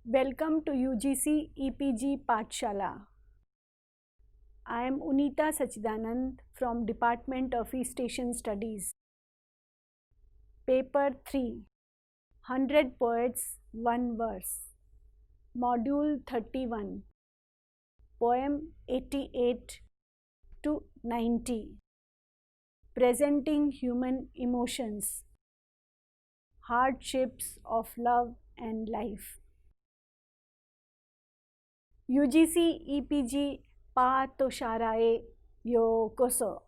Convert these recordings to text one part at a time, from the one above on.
Welcome to UGC EPG Pathshala. I am Unita Sachidanand from Department of East Asian Studies. Paper 3, 100 Poets, 1 Verse. Module 31, Poem 88 to 90. Presenting Human Emotions, Hardships of Love and Life. UGC EPG Pathshala Yokoso.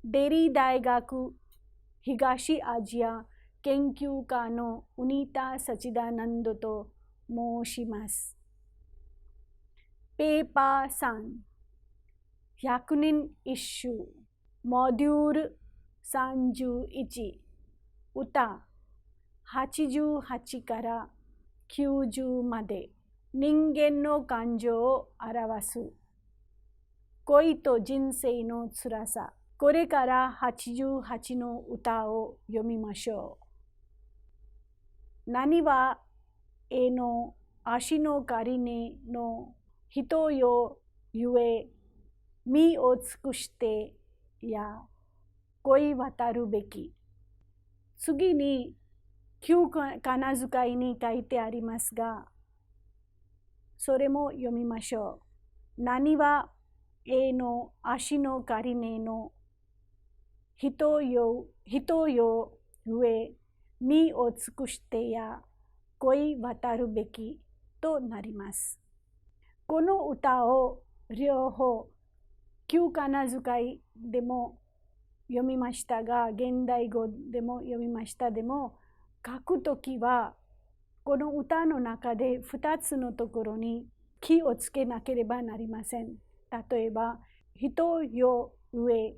Deri Daigaku Higashi Asia Kenkyu Kano Unita Sachidanando to Moshimasu. Paper San Hyakunin Issue Module Sanju Ichi Uta Hachiju Hachikara Kyuju Made Ningen no kanjo o arawasu Koi to jinsei no tsurasa Kore kara 88の歌を読みましょう。何は絵の足の仮ねの人よゆえ身を尽くしてや恋渡るべき。次に旧仮名遣いに書いてありますが、それも読みましょう。何は絵の足の仮ねの人よゆえ身を尽くしてや恋渡るべきとなります。この歌を両方旧仮名遣いでも読みましたが、現代語でも読みましたでも、書くときはこの歌の中で2つのところに気をつけなければなりません。例えば、人よゆえ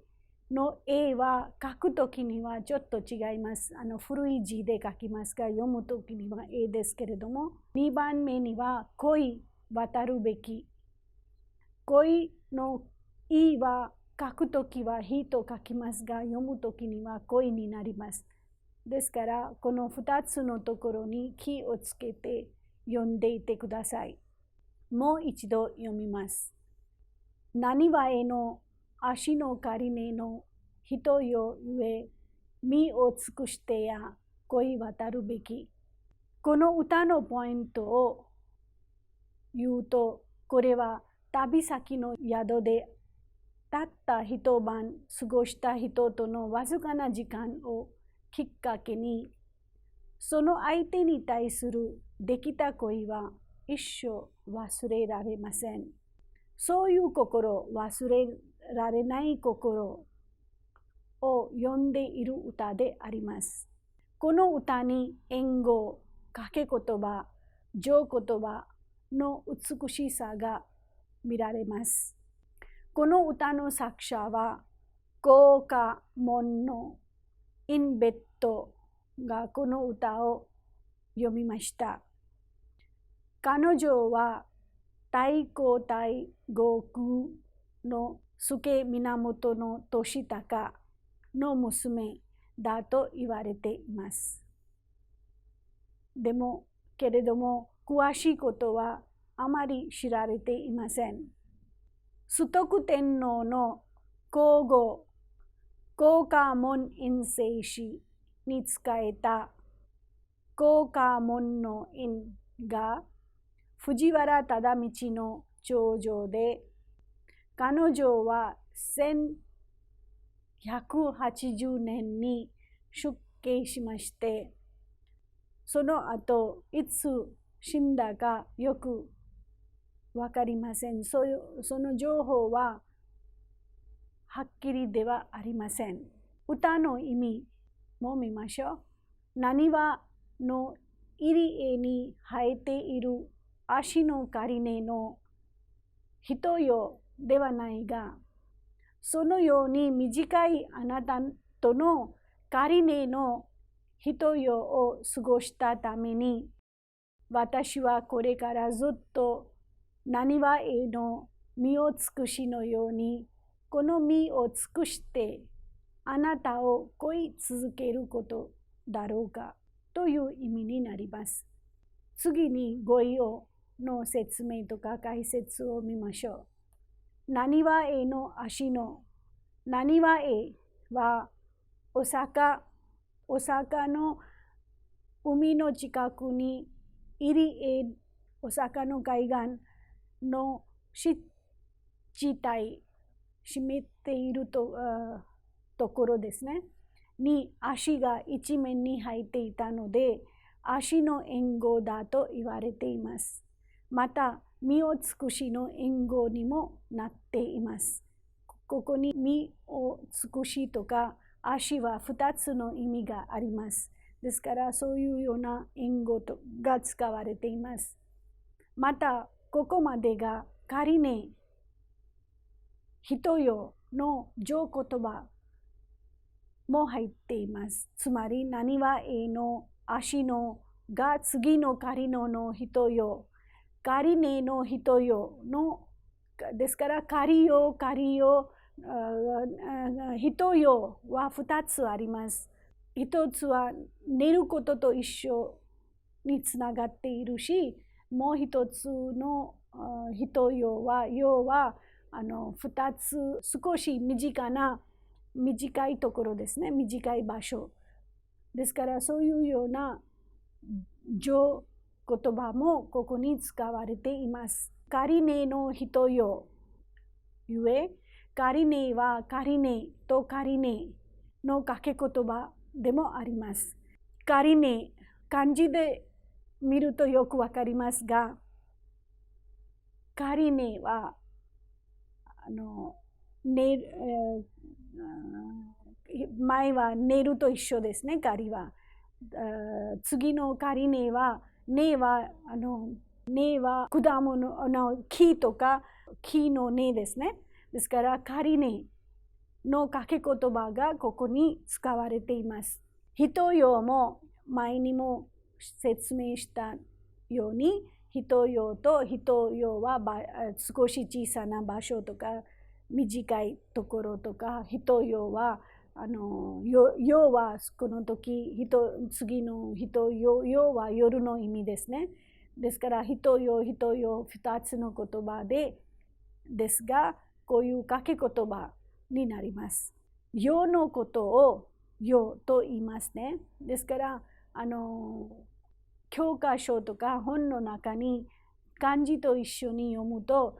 の絵は書くときにはちょっと違います。古い字で書きますが、読むときには絵ですけれども、2番目には恋渡るべき。恋の意は書くときは火と書きますが、読むときには恋になります。ですから、この2つのところに気をつけて読んでいてください。もう一度読みます。何は絵の足の仮ねの人よゆえ身を尽くしてや恋渡るべき。この歌のポイントを言うと、これは旅先の宿でたった一晩過ごした人とのわずかな時間をきっかけに、その相手に対するできた恋は一生忘れられません。そういう心、忘れられない心を読んでいる歌であります。この歌に隠語、掛け言葉、上言葉の美しさが見られます。この歌の作者は、高家門のインベットがこの歌を読みました。彼女は太閤太後宮の助源の俊高の娘だと言われています。けれども、詳しいことはあまり知られていません。崇徳天皇の皇后、高家門院正氏に仕えた高家門の院が藤原忠道の長女で、彼女は1180年に出家しまして、その後いつ死んだかよくわかりません。その情報ははっきりではありません。歌の意味も見ましょう。何はの入り江に生えている足の仮ねの人よではないが、そのように短いあなたとの仮ねの人よを過ごしたために、私はこれからずっと何は絵の身を尽くしのように、この身を尽くしてあなたを恋続けることだろうかという意味になります。次に語彙の説明とか解説を見ましょう。なにわえの足の、なにわえはお坂の海の近くに入り、お坂の海岸の湿地帯、湿っているところですね。に足が一面に入っていたので、足の隠語だと言われています。また、身を尽くしの隠語にもなっています。ここに身を尽くしとか足は2つの意味があります。ですから、そういうような隠語が使われています。また、ここまでが仮ね、人よの上言葉も入っています。つまり、なにわえの足のが次の仮のの人よ、仮ねの人よの、ですから、仮よ、人よは2つあります。一つは寝ることと一緒につながっているし、もう一つの人よは、要は2つ少し短いところですね。短い場所。ですから、そういうような上言葉もここに使われています。仮ねの人よ。ゆえ、仮ねは仮ねと仮ねの掛け言葉でもあります。仮ね、漢字で見るとよくわかりますが、仮ねは前は寝ると一緒ですね、仮は。次の仮ねは、ねは果物の木とか木の根ですね。ですから、仮ねの掛け言葉がここに使われています。人よも前にも説明したように、人よと人よは少し小さな場所とか短いところとか、人よはよはこの時、次の人よは夜の意味ですね。ですから、人よ2つの言葉ですが、こういう掛け言葉になります。よのことをよと言いますね。ですから、教科書とか本の中に漢字と一緒に読むと、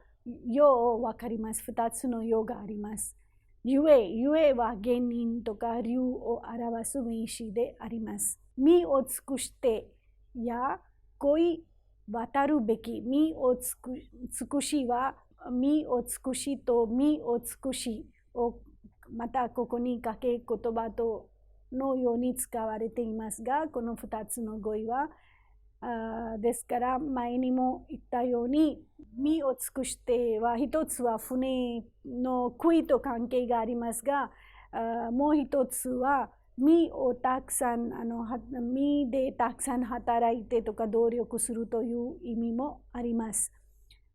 よを分かります。2つのよがあります。ゆえは原因とか理由を表す名詞であります。身を尽くしてや恋渡るべき。身を尽くしは、身を尽くしと身を尽くしをまたここに掛け言葉とのように使われていますが、この2つの語彙は、ですから前にも言ったように、身を尽くしては一つは船の杭と関係がありますが、もう一つは身でたくさん働いてとか努力するという意味もあります。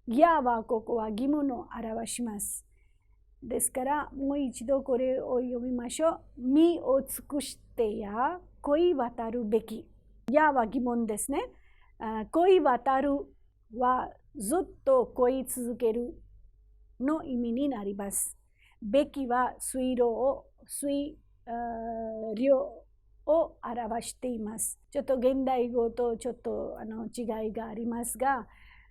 やはここは義務を表します。ですから、もう一度これを読みましょう。身を尽くしてや恋渡るべき。やは疑問ですね。恋渡るはずっと恋続けるの意味になります。べきは水量を表しています。ちょっと現代語とちょっと違いがありますが、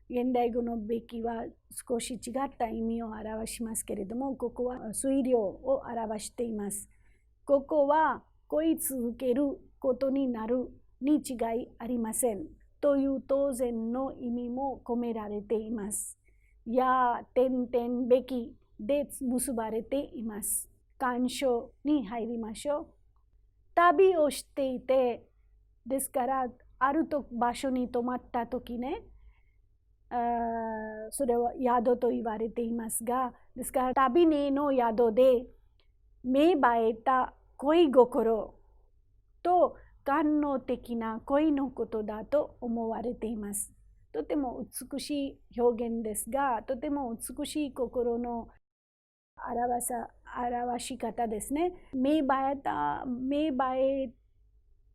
現代語のべきは少し違った意味を表しますけれども、ここは水量を表しています。ここは恋続けることになるに違いありませんという当然の意味も込められています。や、べきで結ばれています。干渉に入りましょう。旅をしていて、ですから、ある場所に泊まった時ね、それは宿と言われていますが、ですから、旅ねの宿で芽生えた恋心と官能的な恋のことだと思われています。とても美しい表現ですが、とても美しい心の表し方ですね。芽生え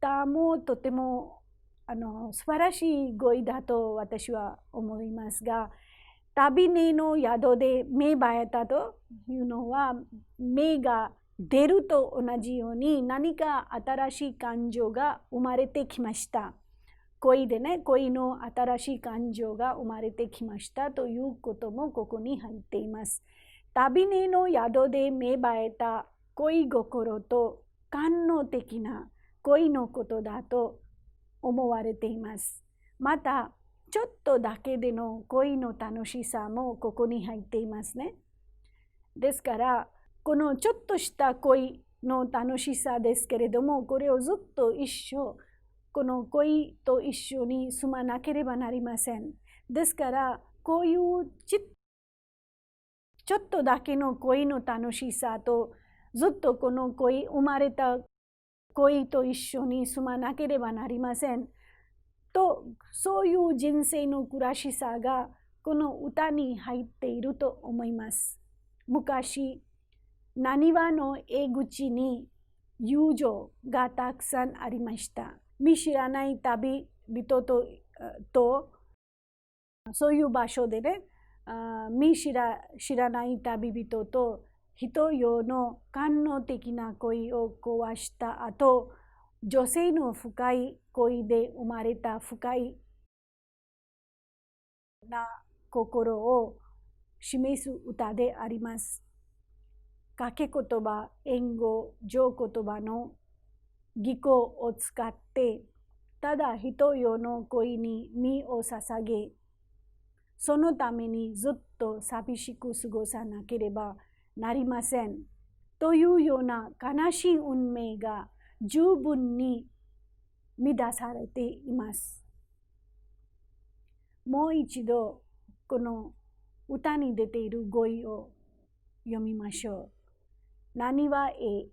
たもとても素晴らしい語彙だと私は思いますが、旅根の宿で芽生えたというのは、芽が出ると同じように何か新しい感情が生まれてきました。恋でね、恋の新しい感情が生まれてきましたということもここに入っています。旅根の宿で芽生えた恋心と官能的な恋のことだと思われています。また、ちょっとだけでの恋の楽しさもここに入っていますね。ですから、このちょっとした恋の楽しさですけれども、これをずっと一生、この恋と一緒に住まなければなりません。ですから、こういうちょっとだけの恋の楽しさと、ずっとこの恋、生まれた恋と一緒に住まなければなりません。と、そういう人生の暮らしさがこの歌に入っていると思います。昔、なにわの江口に友情がたくさんありました。見知らない旅人とそういう場所でね、見知らない旅人と人用の官能的な恋を壊した後、女性の深い恋で生まれた深いな心を示す歌であります。掛け言葉、隠語、上言葉の技巧を使って、ただ人用の恋に身を捧げ、そのためにずっと寂しく過ごさなければなりません。というような悲しい運命が十分に乱されています。もう一度この歌に出ている語彙を読みましょう。なにわえ、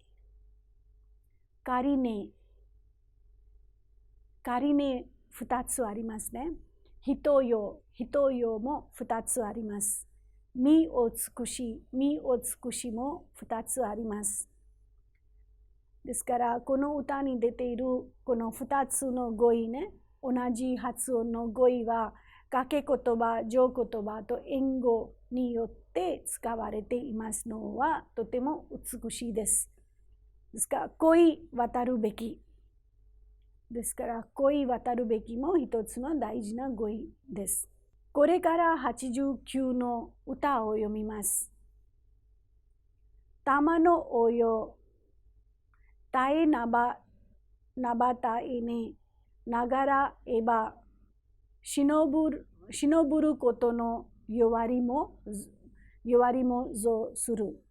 仮ね。仮ね2つありますね。人用も2つあります。身を尽くしも2つあります。ですから、この歌に出ているこの2つの語彙ね、同じ発音の語彙は、掛け言葉、上言葉と隠語によって使われていますのはとても美しいです。ですから、恋渡るべき。ですから、恋渡るべきも一つの大事な語彙です。これから89の歌を読みます。玉の応用、たえなばたえね、ながらえば、しのぶることの弱りも増する。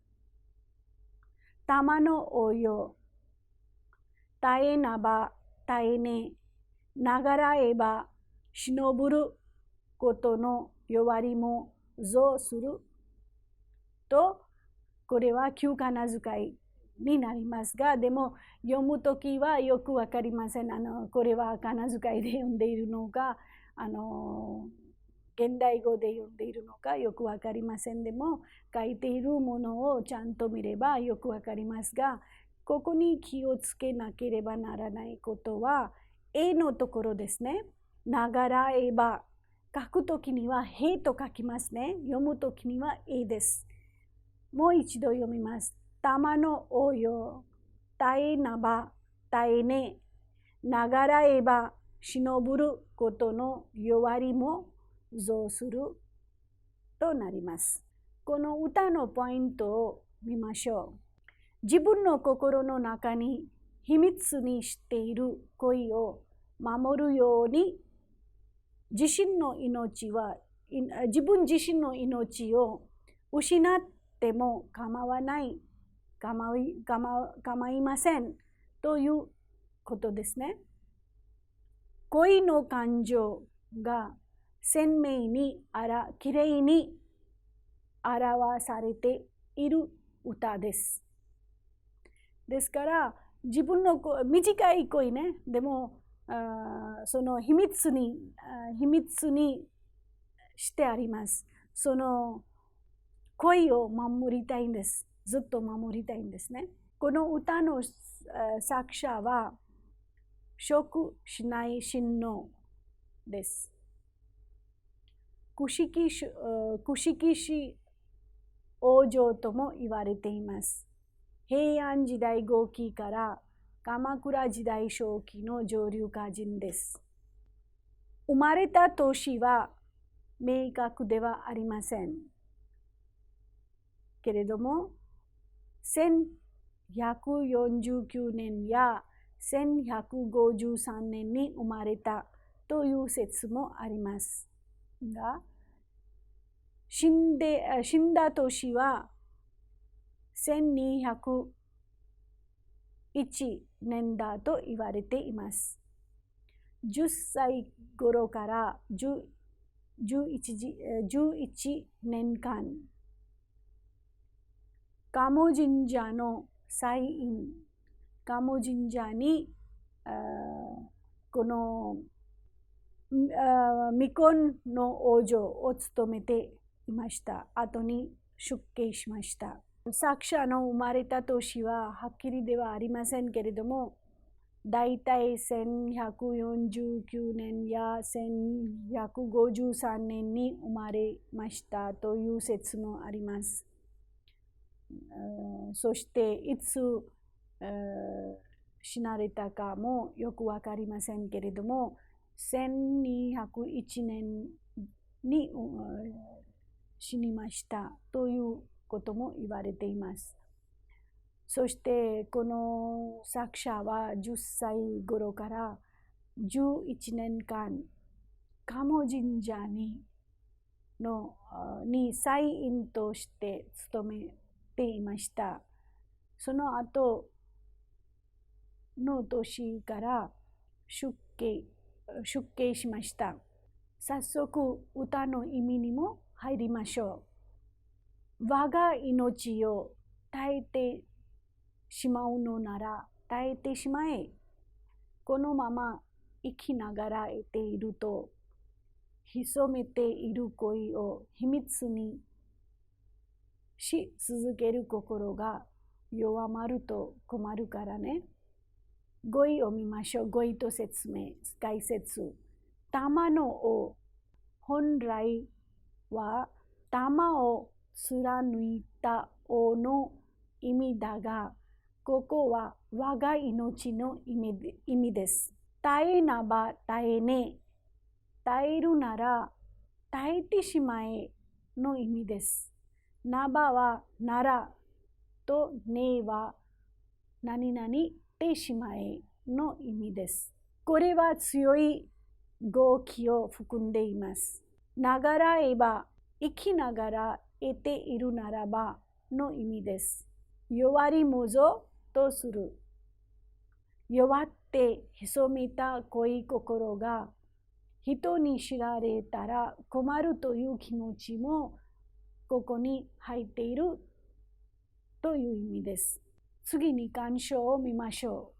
玉の応用、たえなばたえね、ながらえば、しのぶることの弱りも増すると、これは旧仮名遣いになりますが、でも読むときはよくわかりません。これは仮名遣いで読んでいるのか、現代語で読んでいるのかよくわかりません。でも書いているものをちゃんと見ればよくわかりますが、ここに気をつけなければならないことは、えのところですね。ながらえば、書くときにはへと書きますね。読むときにはえです。もう一度読みます。玉の応用、たえなば、たえね、ながらえば、しのぶることの弱りも増するとなります。この歌のポイントを見ましょう。自分の心の中に秘密にしている恋を守るように、自分自身の命を失っても構いませんということですね。恋の感情が鮮明にきれいに表されている歌です。ですから、自分の短い恋ね、でもその秘密にしてあります。その恋を守りたいんです。ずっと守りたいんですね。この歌の作者は shoku shinai shinno desu. Kushikishi Ojo とも言われています。平安時代後期から鎌倉時代初期の上流歌人です。生まれた年は明確ではありません。けれども、1149年や1153年に生まれたという説もありますが、死んだ年は1201年だと言われています。10歳頃から11年間、鴨神社の祭院、鴨神社にこの未婚の王女を務めていました。後に出家しました。作者の生まれた年ははっきりではありませんけれども、だいたい1149年や1153年に生まれましたという説もあります。そしていつ死なれたかもよくわかりませんけれども、1201年に死にましたということも言われています。そしてこの作者は10歳頃から11年間、鴨神社に祭院として勤めていました。その後の年から出家しました。早速歌の意味にも入りましょう。我が命を絶えてしまうのなら絶えてしまえ。このまま生きながらえていると、潜めている恋を秘密にし続ける心が弱まると困るからね。語彙を見ましょう。語彙と説明、解説。玉の尾、本来は玉を貫いた尾の意味だが、ここは我が命の意味です。絶えなば絶えね。絶えるなら絶えてしまえの意味です。なばはならとねは何々てしまえの意味です。これは強い語気を含んでいます。ながらえば、生きながら得ているならばの意味です。弱りもぞとする。弱って潜めた恋心が人に知られたら困るという気持ちもここに入っているという意味です。次に鑑賞を見ましょう。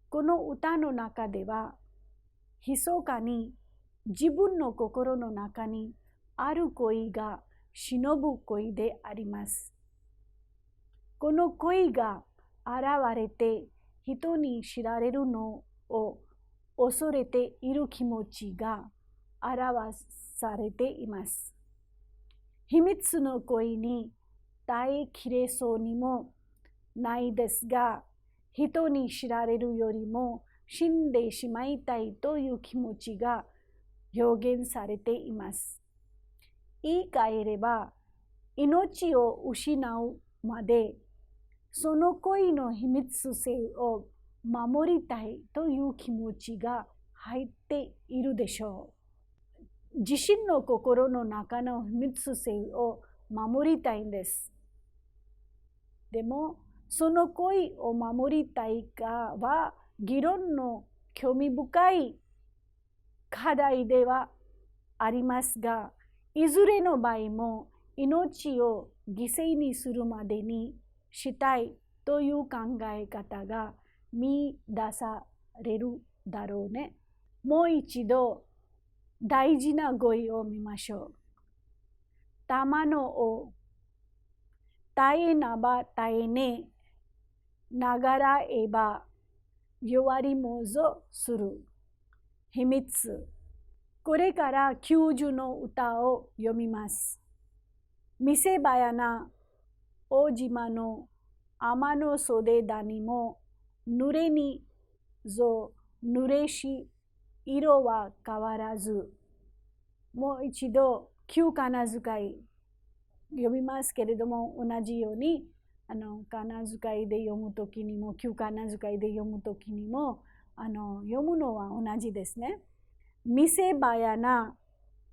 この歌の中では、密かに自分の心の中にある恋が忍ぶ恋であります。この恋が現れて人に知られるのを恐れている気持ちが表されています。秘密の恋に耐えきれそうにもないですが、人に知られるよりも死んでしまいたいという気持ちが表現されています。言い換えれば、命を失うまでその恋の秘密性を守りたいという気持ちが入っているでしょう。自身の心の中の秘密性を守りたいんです。でも、その恋を守りたいかは議論の興味深い課題ではありますが、いずれの場合も命を犠牲にするまでにしたいという考え方が見出されるだろうね。もう一度大事な語彙を見ましょう。玉の尾、絶えなば絶えね、ながらえば、弱りもぞする。秘密。これから90の歌を読みます。見せ場な大島の天の袖谷も濡れにぞ濡れし色は変わらず。もう一度旧仮名遣い読みますけれども、同じように仮名遣いで読むときにも旧仮名遣いで読むときにも読むのは同じですね。見せ場な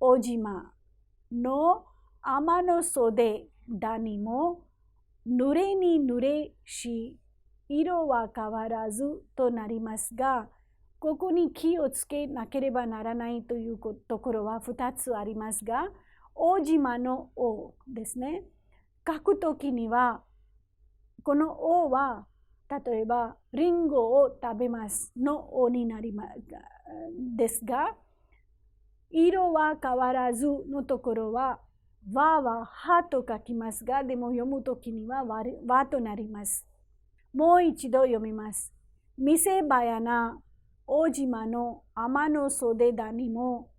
大島の天の袖谷も濡れに濡れし色は変わらずとなりますが、ここに気をつけなければならないというところは2つありますが、大島の王ですね。書くときには、この王は、例えば、リンゴを食べますの王になりますですが、色は変わらずのところは、和ははと書きますが、でも読むときには和となります。もう一度読みます。見せ場な大島の天の袖谷も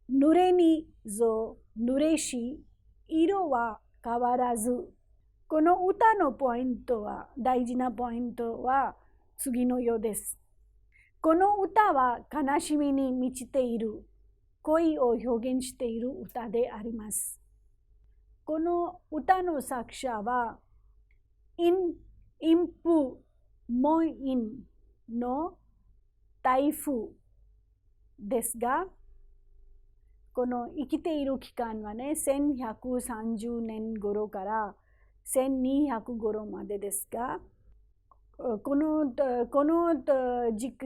濡れにぞ濡れし色は変わらず。この歌のポイントは、大事なポイントは次のようです。この歌は悲しみに満ちている恋を表現している歌であります。この歌の作者はインプモインの台風ですが、この生きている期間はね、1130年頃から1200頃までですが、この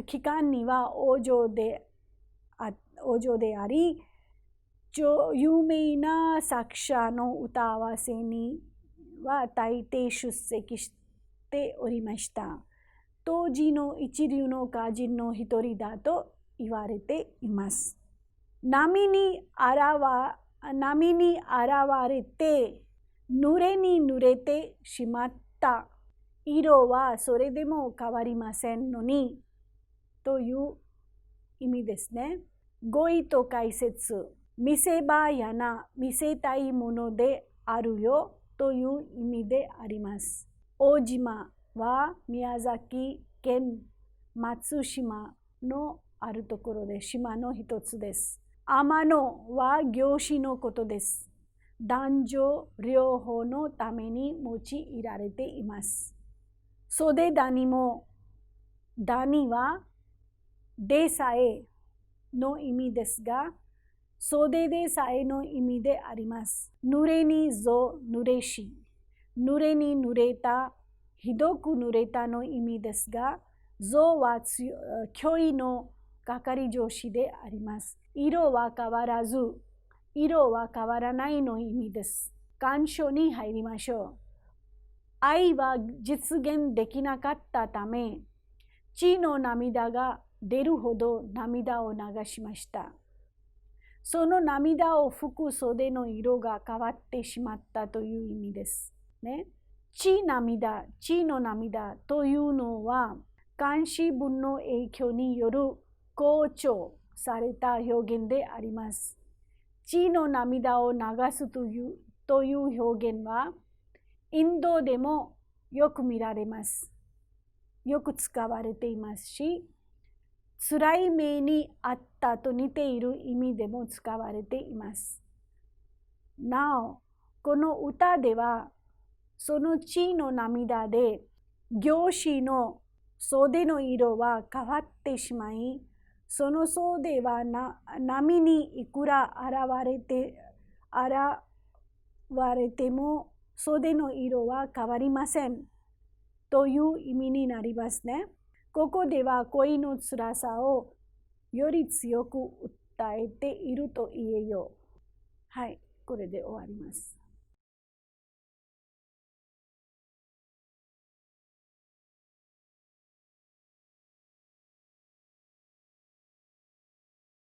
期間には王女であり、有名な作者の歌合わせには大抵出席しておりました。当時の一流の歌人の一人だと言われています。波に現れて濡れに濡れてしまった色はそれでも変わりませんのにという意味ですね。語彙と解説。見せ場やな見せたいものであるよという意味であります。大島は宮崎県松島のあるところで島の一つです。天野は業種のことです。男女両方のために用いられています。袖谷も、谷はでさえの意味ですが、袖でさえの意味であります。濡れにぞ濡れし、濡れに濡れた、ひどく濡れたの意味ですが、ぞは脅威の係上司であります。色は変わらず、色は変わらないの意味です。願書に入りましょう。愛は実現できなかったため、血の涙が出るほど涙を流しました。その涙を拭く袖の色が変わってしまったという意味です。ね、血の涙というのは、漢詩文の影響による強調された表現であります。血の涙を流すという表現は、インドでもよく見られます。よく使われていますし、辛い目にあったと似ている意味でも使われています。なお、この歌では、その血の涙で、行司の袖の色は変わってしまい、その袖は波にいくら現れても、袖の色は変わりません。という意味になりますね。ここでは恋の辛さをより強く訴えていると言えよう。はい、これで終わります。